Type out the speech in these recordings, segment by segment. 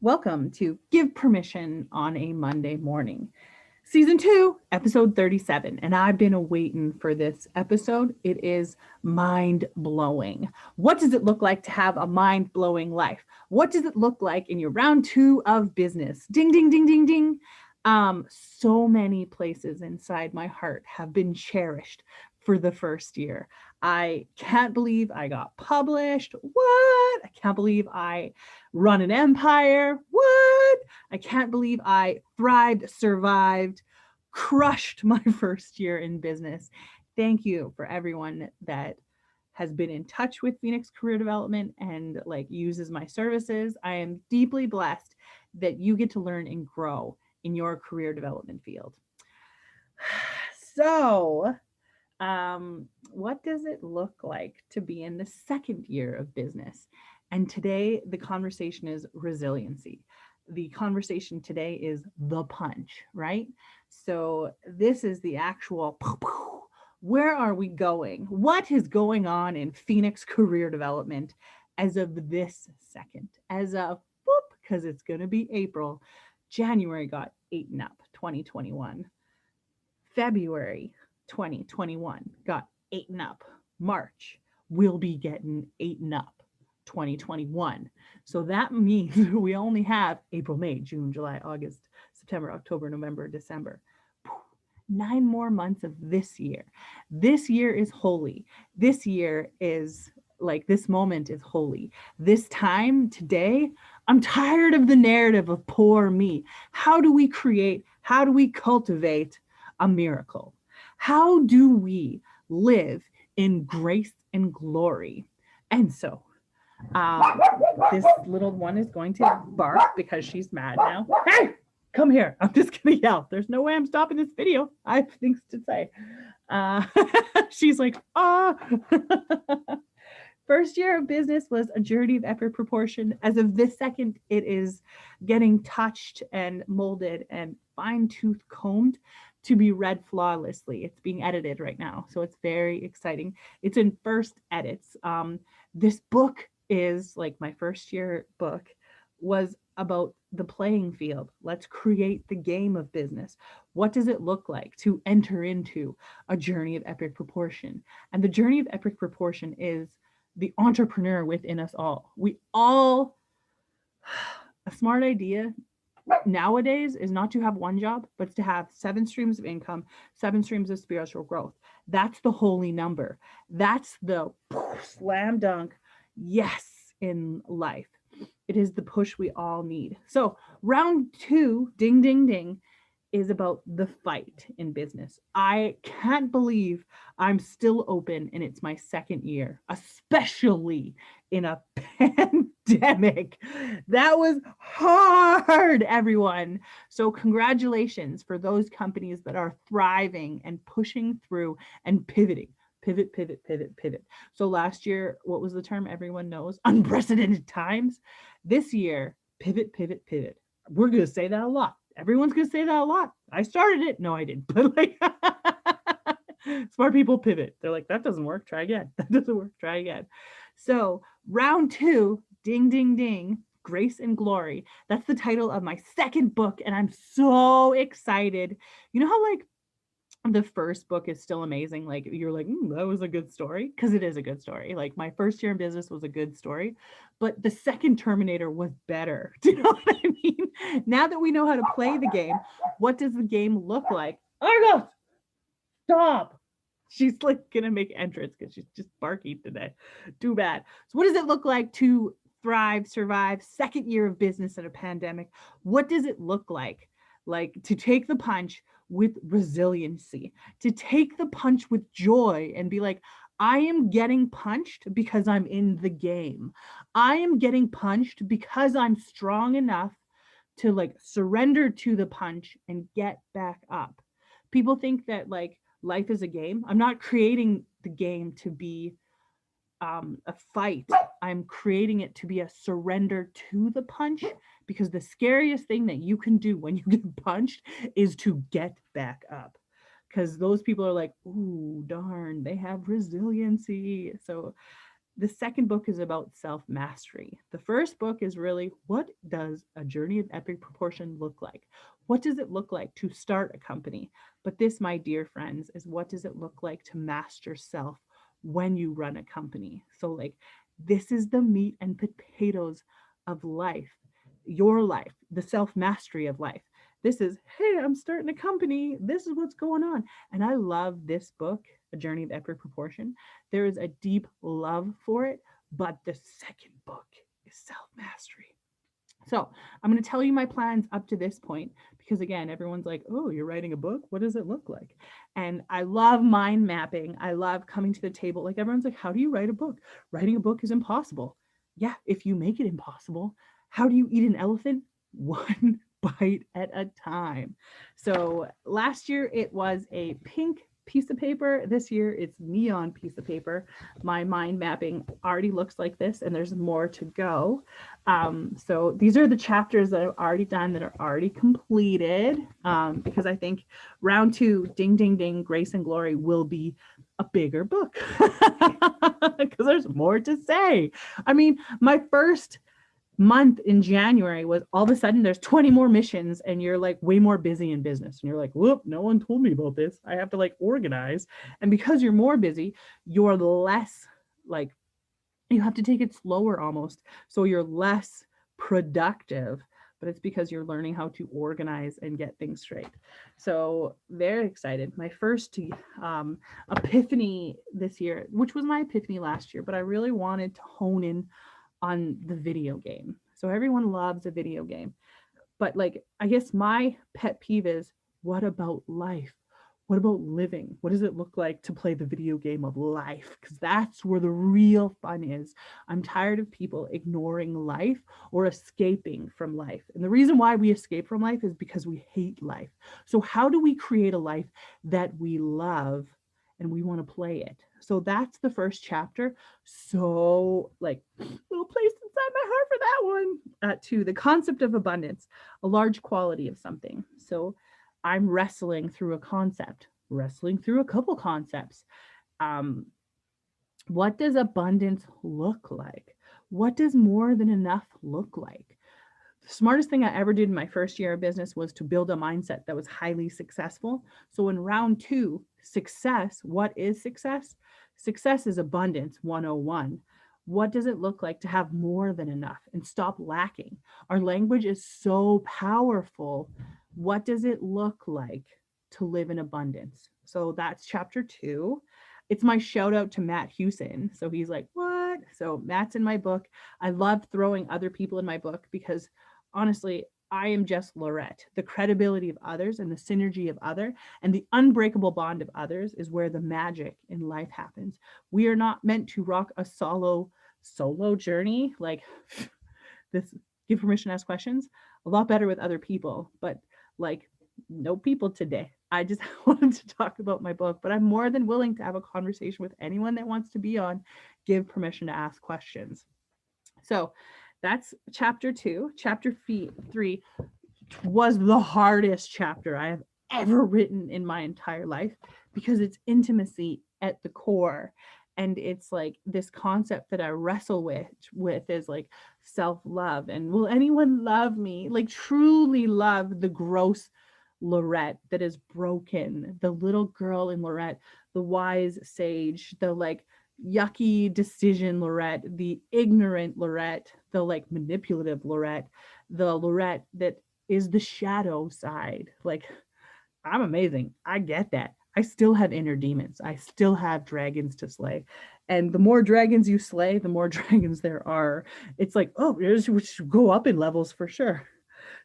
Welcome to Give Permission on a Monday Morning, Season 2, Episode 37. And I've been awaiting for this episode. It is mind blowing. What does it look like to have a mind blowing life? What does it look like in your round 2 of business? Ding, ding, ding, ding, ding. So many places inside my heart have been cherished for the first year. I can't believe I got published. What? I can't believe I run an empire. What? I can't believe I thrived, survived, crushed my first year in business. Thank you for everyone that has been in touch with Phoenix Career Development and like uses my services. I am deeply blessed that you get to learn and grow in your career development field. So, what does it look like to be in the second year of business? And today, the conversation is resiliency. The conversation today is the punch, right? So, this is the actual where are we going? What is going on in Phoenix career development as of this second? As of, because it's going to be April, January got eaten up, 2021. February 2021 got eaten up. March will be getting eaten up. 2021. So that means we only have April, May, June, July, August, September, October, November, December. 9 more months of this year. This year is holy. This year is like this moment is holy. This time today, I'm tired of the narrative of poor me. How do we create, how do we cultivate a miracle? How do we live in grace and glory? And so, um, this little one is going to bark because she's mad now. Hey, come here. I'm just going to yell. There's no way I'm stopping this video. I have things to say. Uh, she's like, ah. First year of business was a journey of epic proportion. As of this second, it is getting touched and molded and fine tooth combed to be read flawlessly. It's being edited right now, so it's very exciting. It's in first edits. This book is like my first year book was about the playing field. Let's create the game of business. What does it look like to enter into a journey of epic proportion? And the journey of epic proportion is the entrepreneur within us all. We all, a smart idea nowadays is not to have one job, but to have 7 streams of income, 7 streams of spiritual growth. That's the holy number. That's the slam dunk yes in life. It is the push we all need. So, round 2, ding, ding, ding, is about the fight in business. I can't believe I'm still open and it's my second year, especially in a pandemic. That was hard, everyone. So, congratulations for those companies that are thriving and pushing through and pivoting. Pivot, pivot, pivot, pivot. So, last year, what was the term everyone knows? Unprecedented times. This year, pivot, pivot, pivot. We're going to say that a lot. Everyone's going to say that a lot. I started it. No, I didn't. But like, smart people pivot. They're like, that doesn't work. Try again. That doesn't work. Try again. So, round 2, ding, ding, ding, Grace and Glory. That's the title of my second book. And I'm so excited. You know how, like, the first book is still amazing. Like you're like, that was a good story. Cause it is a good story. Like my first year in business was a good story, but the second Terminator was better. Do you know what I mean? Now that we know how to play the game, what does the game look like? Argos, stop. She's like gonna make entrance because she's just barking today. Too bad. So what does it look like to thrive, survive, second year of business in a pandemic? What does it look like to take the punch with resiliency, to take the punch with joy and be like, I am getting punched because I'm in the game. I am getting punched because I'm strong enough to like surrender to the punch and get back up. People think that like life is a game. I'm not creating the game to be a fight. I'm creating it to be a surrender to the punch because the scariest thing that you can do when you get punched is to get back up. Because those people are like, ooh, darn, they have resiliency. So The second book is about self-mastery. The first book is really, what does a journey of epic proportion look like? What does it look like to start a company? But this, my dear friends, is what does it look like to master self when you run a company? So, like, this is the meat and potatoes of life, your life, the self-mastery of life. This is, hey, I'm starting a company. This is what's going on. And I love this book, A Journey of Epic Proportion. There is a deep love for it, but the second book is self mastery. So I'm going to tell you my plans up to this point because, again, everyone's like, oh, you're writing a book? What does it look like? And I love mind mapping. I love coming to the table. Like, everyone's like, how do you write a book? Writing a book is impossible. Yeah, if you make it impossible, how do you eat an elephant? One bite at a time. So last year it was a pink piece of paper. This year it's neon piece of paper. My mind mapping already looks like this, and there's more to go. So these are the chapters that I've already done that are already completed, because I think round 2, ding, ding, ding, Grace and Glory, will be a bigger book because there's more to say. I mean, my first month in January was all of a sudden there's 20 more missions and you're like way more busy in business. And you're like, whoop, no one told me about this. I have to like organize. And because you're more busy, you're less like, you have to take it slower almost. So you're less productive, but it's because you're learning how to organize and get things straight. So very excited. My first epiphany this year, which was my epiphany last year, but I really wanted to hone in on the video game. So everyone loves a video game. But like, I guess my pet peeve is, what about life? What about living? What does it look like to play the video game of life? Because that's where the real fun is. I'm tired of people ignoring life or escaping from life. And the reason why we escape from life is because we hate life. So, how do we create a life that we love and we want to play it? So, that's the first chapter. So, like, little place inside my heart for that one. 2, the concept of abundance, a large quality of something. So, I'm wrestling through a concept, wrestling through a couple concepts. Um, what does abundance look like? What does more than enough look like? The smartest thing I ever did in my first year of business was to build a mindset that was highly successful. So in round 2, success, what is success? Success is abundance 101. What does it look like to have more than enough and stop lacking? Our language is so powerful. What does it look like to live in abundance? So that's chapter 2. It's my shout out to Matt Hewson. So he's like, what? So Matt's in my book. I love throwing other people in my book because honestly, I am just Lorette. The credibility of others and the synergy of other and the unbreakable bond of others is where the magic in life happens. We are not meant to rock a solo journey. Like this, give permission to ask questions. A lot better with other people, but like no people today. I just wanted to talk about my book, but I'm more than willing to have a conversation with anyone that wants to be on. Give permission to ask questions. So that's chapter 2. Chapter 3 was the hardest chapter I have ever written in my entire life because it's intimacy at the core. And it's like this concept that I wrestle with is like self-love. And will anyone love me? Like truly love the gross Lorette that is broken, the little girl in Lorette, the wise sage, the like yucky decision Lorette, the ignorant Lorette, the like manipulative Lorette, the Lorette that is the shadow side. Like, I'm amazing. I get that. I still have inner demons. I still have dragons to slay. And the more dragons you slay, the more dragons there are. It's like, oh, we should go up in levels for sure.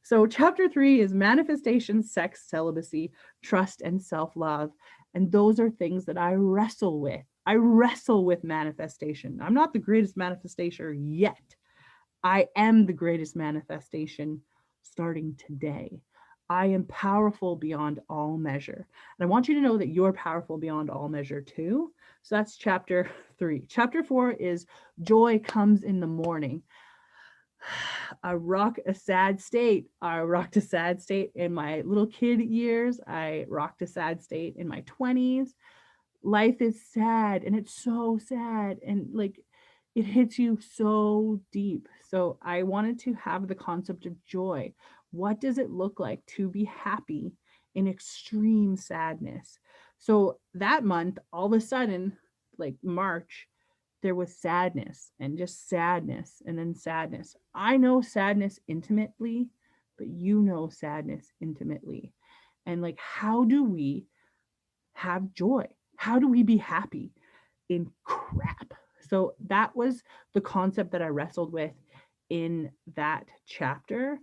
So, chapter 3 is manifestation, sex, celibacy, trust, and self love. And those are things that I wrestle with. I wrestle with manifestation. I'm not the greatest manifestator yet. I am the greatest manifestation starting today. I am powerful beyond all measure. And I want you to know that you're powerful beyond all measure too. So that's chapter 3. Chapter 4 is joy comes in the morning. I rock a sad state. I rocked a sad state in my little kid years. I rocked a sad state in my 20s. Life is sad and it's so sad. And like, it hits you so deep. So I wanted to have the concept of joy. What does it look like to be happy in extreme sadness? So that month, all of a sudden, like March, there was sadness and just sadness and then sadness. I know sadness intimately, but you know sadness intimately. And like, how do we have joy? How do we be happy in crap? So that was the concept that I wrestled with in that chapter.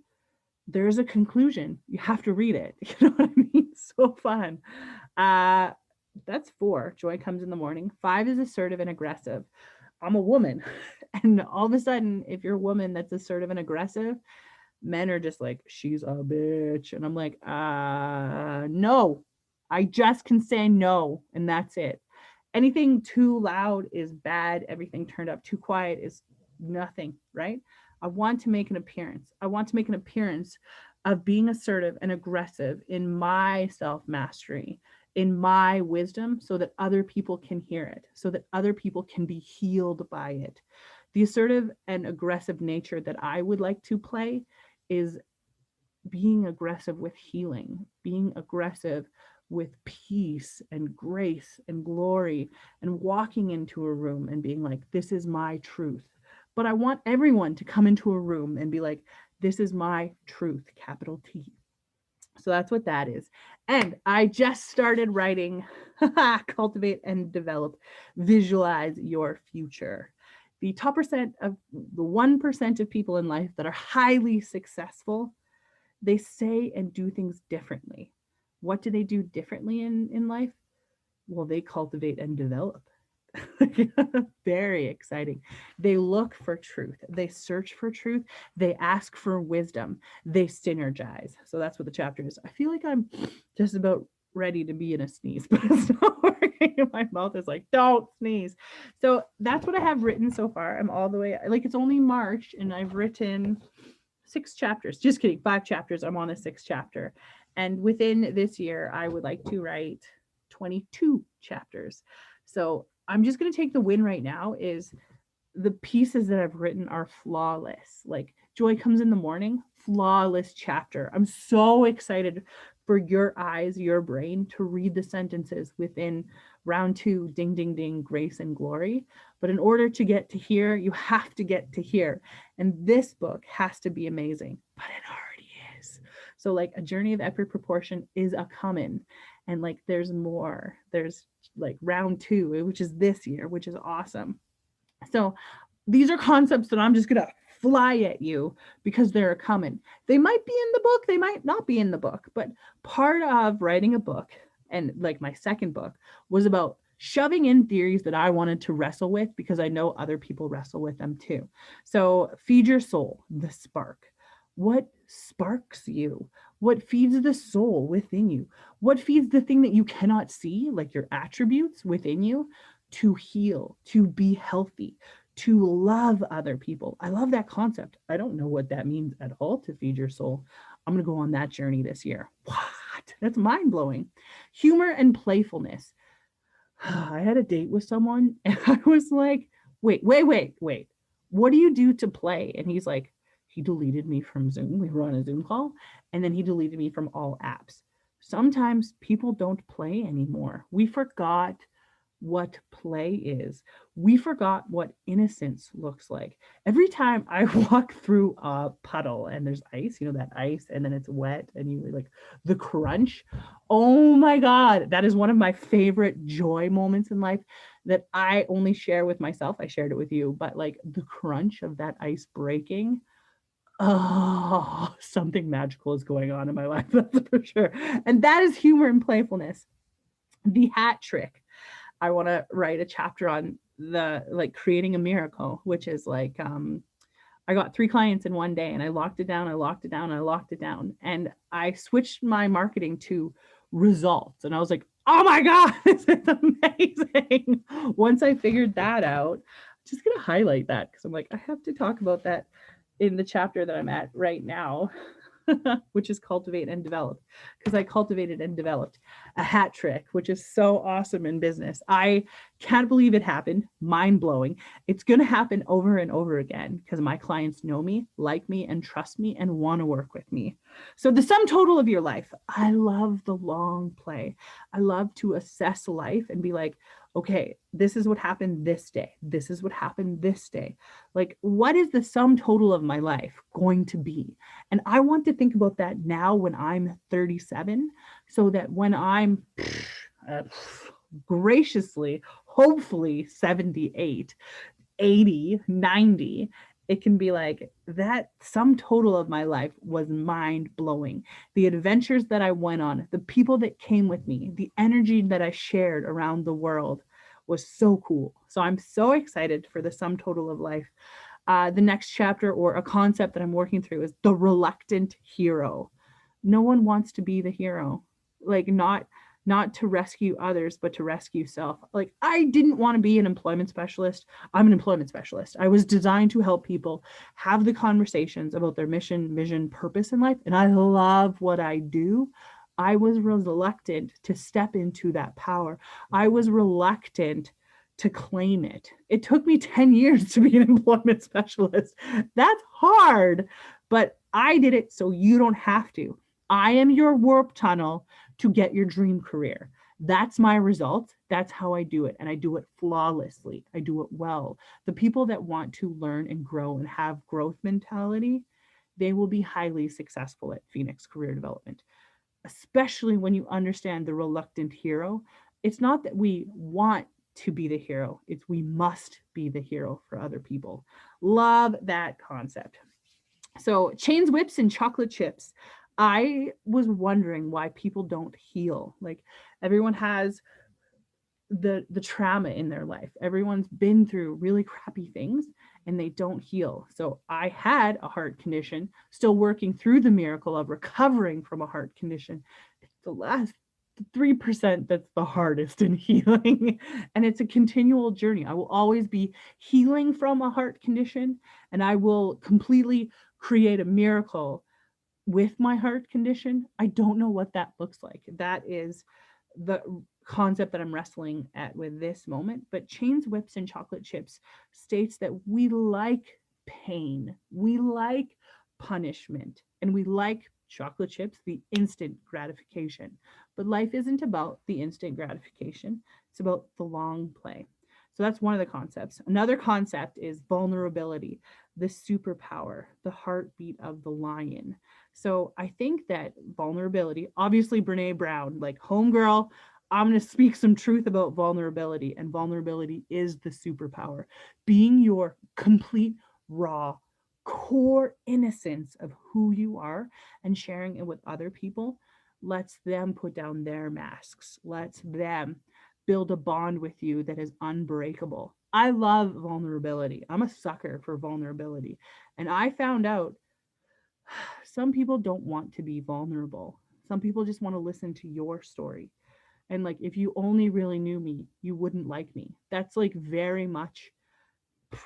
There's a conclusion. You have to read it. You know what I mean? So fun. Uh, that's 4. Joy comes in the morning. 5 is assertive and aggressive. I'm a woman. And all of a sudden, if you're a woman that's assertive and aggressive, men are just like, she's a bitch. And I'm like, no. I just can say no, and that's it. Anything too loud is bad. Everything turned up too quiet is nothing, right? I want to make an appearance. I want to make an appearance of being assertive and aggressive in my self mastery, in my wisdom, so that other people can hear it, so that other people can be healed by it. The assertive and aggressive nature that I would like to play is being aggressive with healing, being aggressive with peace and grace and glory, and walking into a room and being like, this is my truth. But I want everyone to come into a room and be like, this is my truth, capital T. So that's what that is. And I just started writing Cultivate and Develop, Visualize Your Future. The top percent of the 1% of people in life that are highly successful, they say and do things differently. What do they do differently in life? Well, they cultivate and develop. Very exciting. They look for truth. They search for truth. They ask for wisdom. They synergize. So that's what the chapter is. I feel like I'm just about ready to be in a sneeze, but it's not working. My mouth is like, don't sneeze. So that's what I have written so far. I'm all the way, like, it's only March and I've written 6 chapters. Just kidding, 5 chapters. I'm on a 6th chapter. And within this year, I would like to write 22 chapters. So I'm just going to take the win right now is the pieces that I've written are flawless. Like Joy Comes in the Morning, flawless chapter. I'm so excited for your eyes, your brain to read the sentences within round 2, ding, ding, ding, grace and glory. But in order to get to here, you have to get to here. And this book has to be amazing, but it already is. So like A Journey of Epic Proportion is a coming. And like there's more. There's like round 2, which is this year, which is awesome. So these are concepts that I'm just going to fly at you because they're coming. They might be in the book, they might not be in the book, but part of writing a book, and like my second book, was about shoving in theories that I wanted to wrestle with because I know other people wrestle with them too. So, feed your soul, the spark. What sparks you? What feeds the soul within you? What feeds the thing that you cannot see, like your attributes within you, to heal, to be healthy, to love other people? I love that concept. I don't know what that means at all, to feed your soul. I'm going to go on that journey this year. What? That's mind blowing. Humor and playfulness. I had a date with someone and I was like, wait. What do you do to play? And he's like, he deleted me from Zoom. We were on a Zoom call, and then he deleted me from all apps. Sometimes people don't play anymore. We forgot what play is. We forgot what innocence looks like. Every time I walk through a puddle and there's ice, you know, that ice, and then it's wet and you like the crunch. Oh my God, that is one of my favorite joy moments in life that I only share with myself. I shared it with you, but like the crunch of that ice breaking. Oh, something magical is going on in my life, that's for sure. And that is humor and playfulness. The hat trick. I want to write a chapter on the like creating a miracle, which is like I got 3 clients in one day and I locked it down, and I switched my marketing to results, and I was like, oh my God, this is amazing. Once I figured that out, I'm just gonna highlight that because I'm like, I have to talk about that in the chapter that I'm at right now. which is Cultivate and Develop, because I cultivated and developed a hat trick, which is so awesome in business. I can't believe it happened. Mind blowing. It's going to happen over and over again because my clients know me, like me, and trust me and want to work with me. So, the sum total of your life, I love the long play. I love to assess life and be like, okay, this is what happened this day. This is what happened this day. Like, what is the sum total of my life going to be? And I want to think about that now when I'm 37, so that when I'm uh, graciously, hopefully 78, 80, 90, it can be like that sum total of my life was mind blowing. The adventures that I went on, the people that came with me, the energy that I shared around the world was so cool. So I'm so excited for the sum total of life. The next chapter, or a concept that I'm working through, is the reluctant hero. No one wants to be the hero. Like, not to rescue others, but to rescue self. Like, I didn't want to be an employment specialist. I'm an employment specialist. I was designed to help people have the conversations about their mission, vision, purpose in life. And I love what I do. I was reluctant to step into that power. I was reluctant to claim it. It took me 10 years to be an employment specialist. That's hard, but I did it so you don't have to. I am your warp tunnel to get your dream career. That's my result. That's how I do it. And I do it flawlessly. I do it well. The people that want to learn and grow and have growth mentality, they will be highly successful at Phoenix Career Development, especially when you understand the reluctant hero. It's not that we want to be the hero, it's we must be the hero for other people. Love that concept. So, chains, whips, and chocolate chips. I was wondering why people don't heal. Like, everyone has the trauma in their life. Everyone's been through really crappy things and they don't heal. So I had a heart condition, still working through the miracle of recovering from a heart condition. It's the last 3% that's the hardest in healing. And it's a continual journey. I will always be healing from a heart condition, and I will completely create a miracle with my heart condition. I don't know what that looks like. That is the concept that I'm wrestling at with this moment. But chains, whips, and chocolate chips states that we like pain, we like punishment, and we like chocolate chips, the instant gratification. But life isn't about the instant gratification, it's about the long play. So that's one of the concepts. Another concept is vulnerability, the superpower, the heartbeat of the lion. So I think that vulnerability, obviously Brene Brown, like homegirl, I'm going to speak some truth about vulnerability, and vulnerability is the superpower. Being your complete, raw, core innocence of who you are and sharing it with other people lets them put down their masks, lets them build a bond with you that is unbreakable. I love vulnerability. I'm a sucker for vulnerability. And I found out some people don't want to be vulnerable. Some people just want to listen to your story. And like, if you only really knew me, you wouldn't like me. That's like very much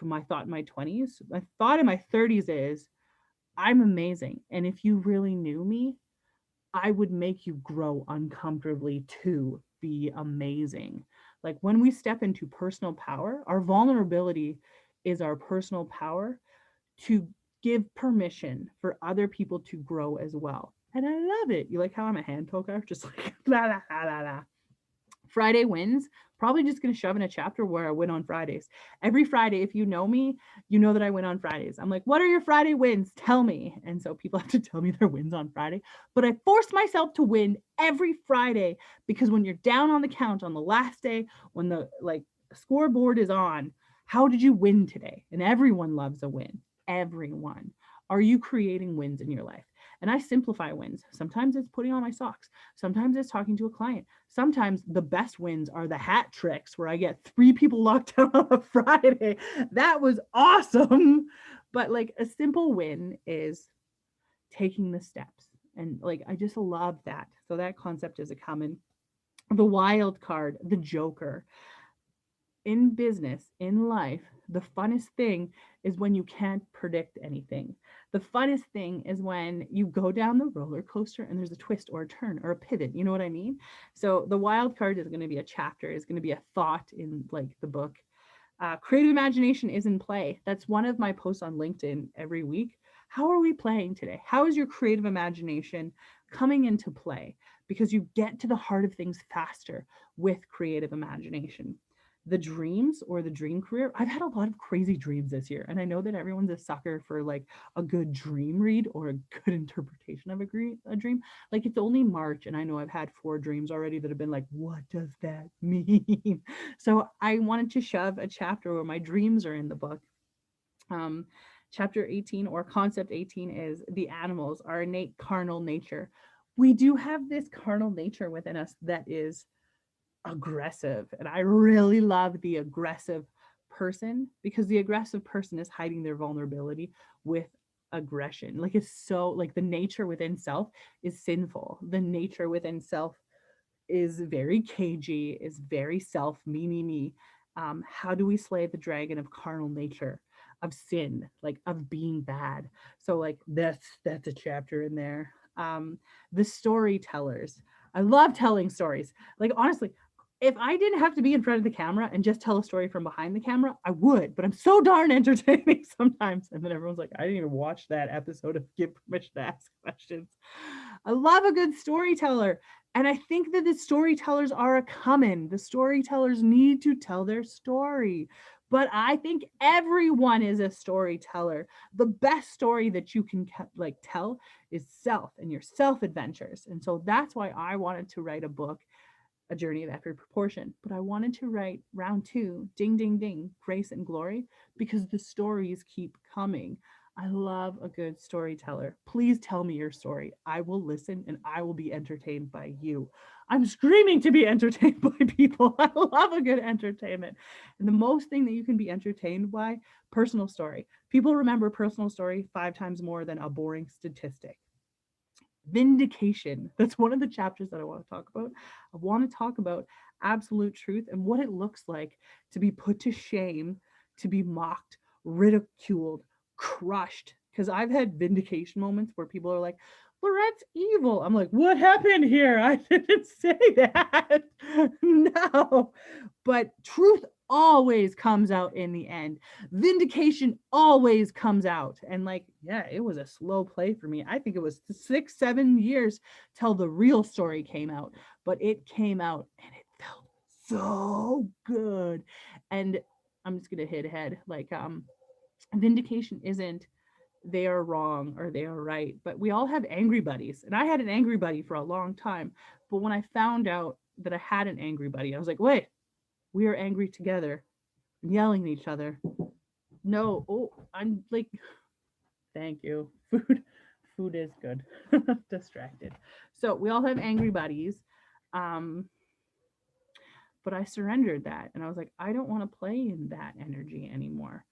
my thought in my 20s. My thought in my 30s is I'm amazing. And if you really knew me, I would make you grow uncomfortably to be amazing. Like, when we step into personal power, our vulnerability is our personal power to give permission for other people to grow as well. And I love it. You like how I'm a hand poker? Just like la la la la la. Friday wins, probably just going to shove in a chapter where I win on Fridays. Every Friday, if you know me, you know that I win on Fridays. I'm like, what are your Friday wins? Tell me. And so people have to tell me their wins on Friday. But I force myself to win every Friday, because when you're down on the count on the last day, when the scoreboard is on, how did you win today? And everyone loves a win. Everyone. Are you creating wins in your life? And I simplify wins. Sometimes it's putting on my socks. Sometimes it's talking to a client. Sometimes the best wins are the hat tricks where I get 3 people locked down on a Friday. That was awesome. But like, a simple win is taking the steps. And like, I just love that. So that concept is a common. The wild card, the joker. In business, in life, the funnest thing is when you can't predict anything. The funnest thing is when you go down the roller coaster and there's a twist or a turn or a pivot. You know what I mean? So the wild card is going to be a chapter, is going to be a thought in like the book. Creative imagination is in play. That's one of my posts on LinkedIn every week. How are we playing today? How is your creative imagination coming into play? Because you get to the heart of things faster with creative imagination. The dreams or the dream career, I've had a lot of crazy dreams this year. And I know that everyone's a sucker for like a good dream read or a good interpretation of a dream. Like it's only March and I know I've had 4 dreams already that have been like, what does that mean? So I wanted to shove a chapter where my dreams are in the book. Um, Chapter 18 or concept 18 is the animals, our innate carnal nature. We do have this carnal nature within us that is aggressive. And I really love the aggressive person because the aggressive person is hiding their vulnerability with aggression. Like it's so like the nature within self is sinful. The nature within self is very cagey, is very self, me. How do we slay the dragon of carnal nature, of sin, like of being bad? So like that's a chapter in there. The storytellers. I love telling stories. Like honestly, if I didn't have to be in front of the camera and just tell a story from behind the camera, I would. But I'm so darn entertaining sometimes. And then everyone's like, I didn't even watch that episode of Give Permission to Ask Questions. I love a good storyteller. And I think that the storytellers are a coming. The storytellers need to tell their story. But I think everyone is a storyteller. The best story that you can like tell is self and your self adventures. And so that's why I wanted to write a book, A Journey of Every Proportion. But I wanted to write round 2, ding, ding, ding, grace and glory, because the stories keep coming. I love a good storyteller. Please tell me your story. I will listen and I will be entertained by you. I'm screaming to be entertained by people. I love a good entertainment. And the most thing that you can be entertained by, personal story. People remember personal story 5 times more than a boring statistic. Vindication. That's one of the chapters that I want to talk about. I want to talk about absolute truth and what it looks like to be put to shame, to be mocked, ridiculed, crushed. Because I've had vindication moments where people are like, Lorette's evil. I'm like, what happened here? I didn't say that. No. But truth always comes out in the end. Vindication always comes out. And like, yeah, it was a slow play for me. I think it was 6-7 years till the real story came out, but it came out and it felt so good. And I'm just gonna hit ahead. Like, vindication isn't they are wrong or they are right, but we all have angry buddies. And I had an angry buddy for a long time. But when I found out that I had an angry buddy, I was like, wait, we are angry together, yelling at each other. No, oh, I'm like, thank you. Food is good. Distracted. So we all have angry buddies. Um, but I surrendered that and I was like, I don't want to play in that energy anymore.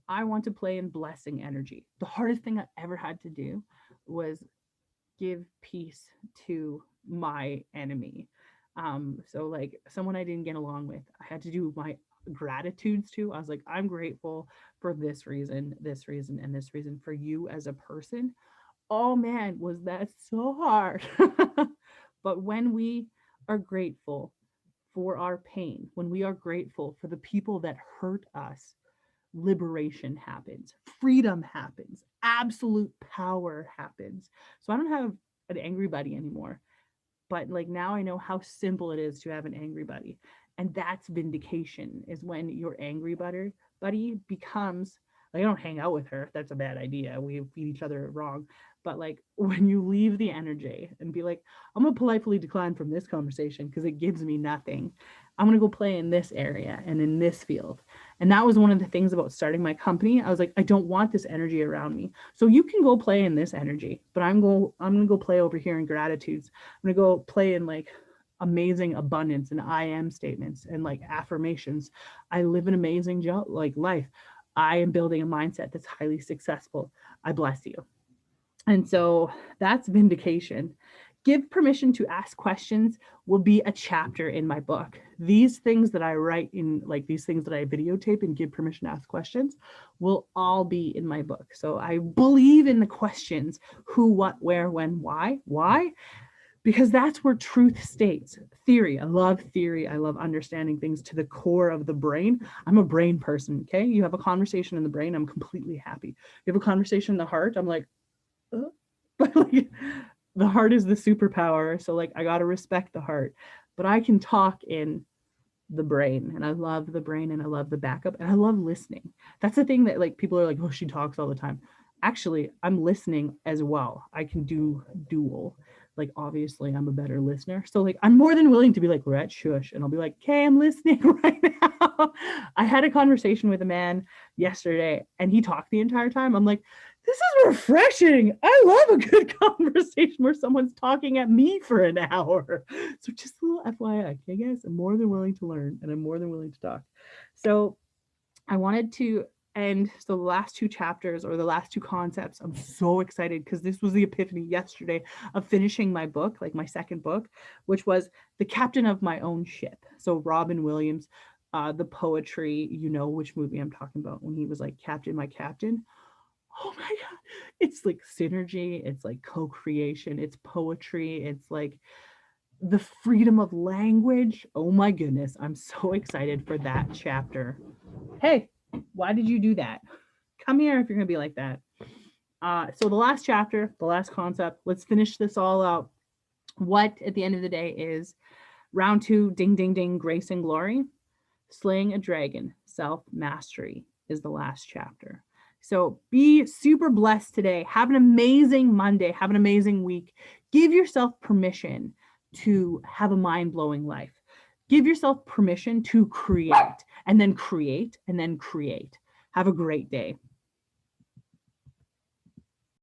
I want to play in blessing energy. The hardest thing I ever had to do was give peace to my enemy. So like someone I didn't get along with, I had to do my gratitudes to. I was like, I'm grateful for this reason, and this reason for you as a person. Oh man, was that so hard. But when we are grateful for our pain, when we are grateful for the people that hurt us, liberation happens, freedom happens, absolute power happens. So I don't have an angry buddy anymore, but like now I know how simple it is to have an angry buddy. And that's vindication, is when your angry buddy becomes like, I don't hang out with her. That's a bad idea. We feed each other wrong. But like when you leave the energy and be like, I'm gonna politely decline from this conversation because it gives me nothing. I'm gonna go play in this area and in this field. And that was one of the things about starting my company. I was like, I don't want this energy around me. So you can go play in this energy, but I'm gonna go play over here in gratitudes. I'm gonna go play in like amazing abundance and I am statements and like affirmations. I live an amazing like life. I am building a mindset that's highly successful. I bless you. And so that's vindication. Give permission to ask questions will be a chapter in my book. These things that I write in, like these things that I videotape and give permission to ask questions, will all be in my book. So I believe in the questions: who, what, where, when, why. Why? Because that's where truth stays. Theory. I love theory. I love understanding things to the core of the brain. I'm a brain person. Okay. You have a conversation in the brain, I'm completely happy. You have a conversation in the heart, I'm like, but like, the heart is the superpower. So like, I got to respect the heart, but I can talk in the brain, and I love the brain, and I love the backup, and I love listening. That's the thing that like people are like, oh, she talks all the time. Actually, I'm listening as well. I can do dual. Like obviously I'm a better listener. So like I'm more than willing to be like, Lorette, shush. And I'll be like, okay, I'm listening right now. I had a conversation with a man yesterday and he talked the entire time. I'm like, this is refreshing. I love a good conversation where someone's talking at me for an hour. So just a little FYI, okay, guys, I'm more than willing to learn and I'm more than willing to talk. So I wanted to end, so the last two chapters or the last two concepts, I'm so excited because this was the epiphany yesterday of finishing my book, like my second book, which was The Captain of My Own Ship. So Robin Williams, the poetry, you know which movie I'm talking about, when he was like, Captain, my captain. Oh my God. It's like synergy. It's like co-creation. It's poetry. It's like the freedom of language. Oh my goodness. I'm so excited for that chapter. Hey, why did you do that? Come here if you're going to be like that. So the last chapter, the last concept, let's finish this all out. What at the end of the day is round 2, ding, ding, ding, grace and glory. Slaying a dragon, self-mastery is the last chapter. So be super blessed today. Have an amazing Monday. Have an amazing week. Give yourself permission to have a mind-blowing life. Give yourself permission to create and then create and then create. Have a great day.